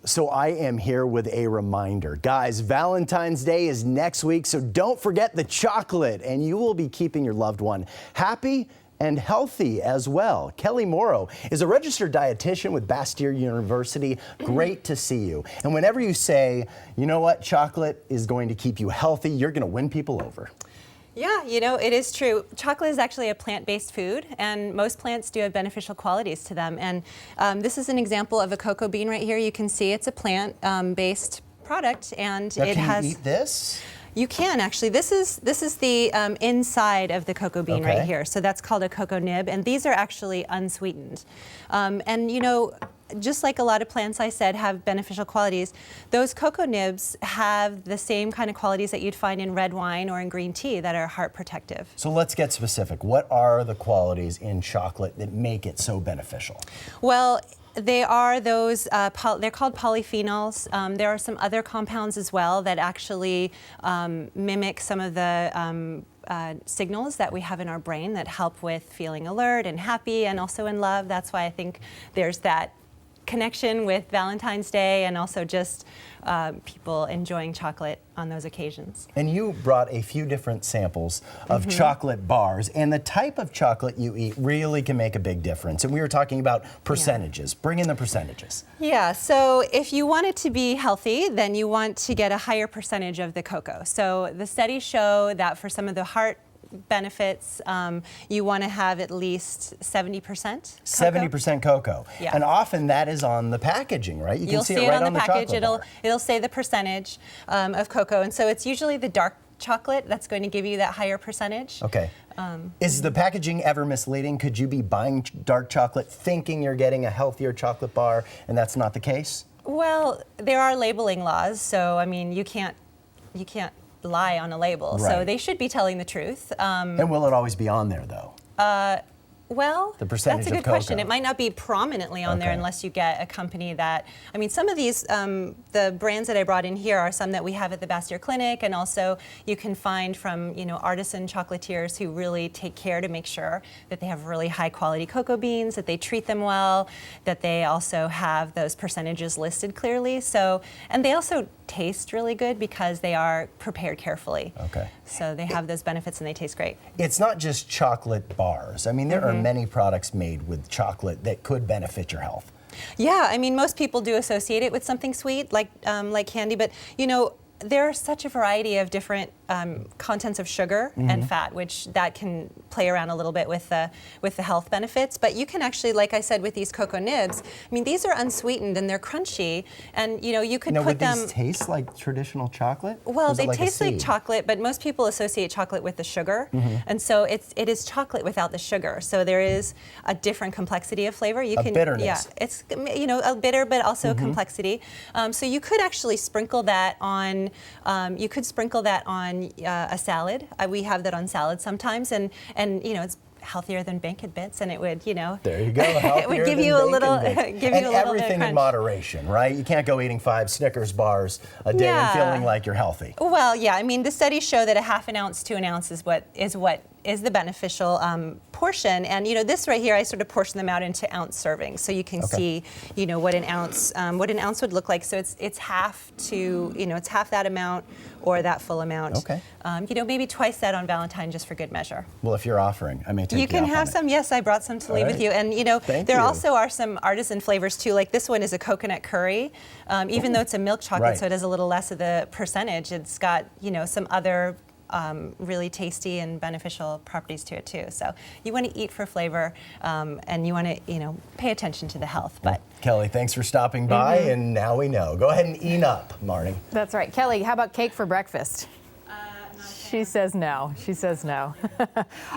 So I am here with a reminder. Guys, Valentine's Day is next week, so don't forget the chocolate, and you will be keeping your loved one happy and healthy as well. Kelly Morrow is a registered dietitian with Bastyr University. Great to see you. And whenever you say, you know what, chocolate is going to keep you healthy, you're going to win people over. Yeah, you know, it is true. Chocolate is actually a plant-based food, and most plants do have beneficial qualities to them. And this is an example of a cocoa bean right here. You can see it's a plant-based product, and Now, it can has. you eat this? You can actually. This is the inside of the cocoa bean right here. So that's called a cocoa nib, and these are actually unsweetened. And you know, just like a lot of plants I said have beneficial qualities, those cocoa nibs have the same kind of qualities that you'd find in red wine or in green tea that are heart protective. So let's get specific. What are the qualities in chocolate that make it so beneficial? Well, they are those, they're called polyphenols. There are some other compounds as well that actually mimic some of the signals that we have in our brain that help with feeling alert and happy and also in love. That's why I think there's that connection with Valentine's Day and also just people enjoying chocolate on those occasions. And you brought a few different samples of chocolate bars, and the type of chocolate you eat really can make a big difference. And we were talking about percentages. Bring in the percentages. Yeah, so if you want it to be healthy, then you want to get a higher percentage of the cocoa. So the studies show that for some of the heart benefits, you want to have at least 70% cocoa. 70% cocoa. Yeah. And often that is on the packaging, right? You can see it right on the package. chocolate bar. It'll say the percentage of cocoa, and so it's usually the dark chocolate that's going to give you that higher percentage. Okay. Is the packaging ever misleading? Could you be buying dark chocolate thinking you're getting a healthier chocolate bar, and that's not the case? Well, there are labeling laws, so I mean, you can't lie on a label, Right. so they should be telling the truth. And will it always be on there, though? Well, The percentage that's a good of cocoa. question. It might not be prominently on there Okay. unless you get a company that, I mean, some of these, the brands that I brought in here are some that we have at the Bastyr Clinic, and also you can find from, you know, artisan chocolatiers who really take care to make sure that they have really high quality cocoa beans, that they treat them well, that they also have those percentages listed clearly. So, and they also taste really good because they are prepared carefully. Okay. So they have those benefits and they taste great. It's not just chocolate bars. I mean, there are many products made with chocolate that could benefit your health. Yeah, I mean, most people do associate it with something sweet, like candy, but you know, there are such a variety of different contents of sugar and fat, which that can play around a little bit with the health benefits. But you can actually, like I said, with these cocoa nibs, I mean, these are unsweetened and they're crunchy, and you know, you could put would them. these taste like traditional chocolate? Well, Or is it they like a taste like seed? chocolate, but most people associate chocolate with the sugar, and so it is chocolate without the sugar. So there is a different complexity of flavor. You A can, bitterness. yeah, it's, you know, a bitter, but also complexity. So you could actually sprinkle that on. You could sprinkle that on a salad. We have that on salad sometimes, and you know, it's healthier than bacon bits, and it would, you know. There you go. It would give than you a bacon little, bits. give you a And little bit of everything in crunch. moderation, right? You can't go eating 5 Snickers bars a day and feeling like you're healthy. Well, yeah. I mean, the studies show that a half an ounce to an ounce is what is the beneficial portion. And you know, this right here, I sort of portion them out into ounce servings, so you can see, you know, what an ounce would look like. So it's half to, you know, it's half that amount or that full amount. Okay. You know, maybe twice that on Valentine, just for good measure. Well, if you're offering, I may take You can off have on some. Yes, I brought some to leave with you. And you know, Thank there you. also are some artisan flavors too. Like this one is a coconut curry. Even though it's a milk chocolate, Right. so it has a little less of the percentage, it's got, you know, some other really tasty and beneficial properties to it too. So you want to eat for flavor, and you want to, you know, pay attention to the health. But Kelly, thanks for stopping by, and now we know. Go ahead and eat up, Marty. That's right. Kelly, how about cake for breakfast? She says no. She says no.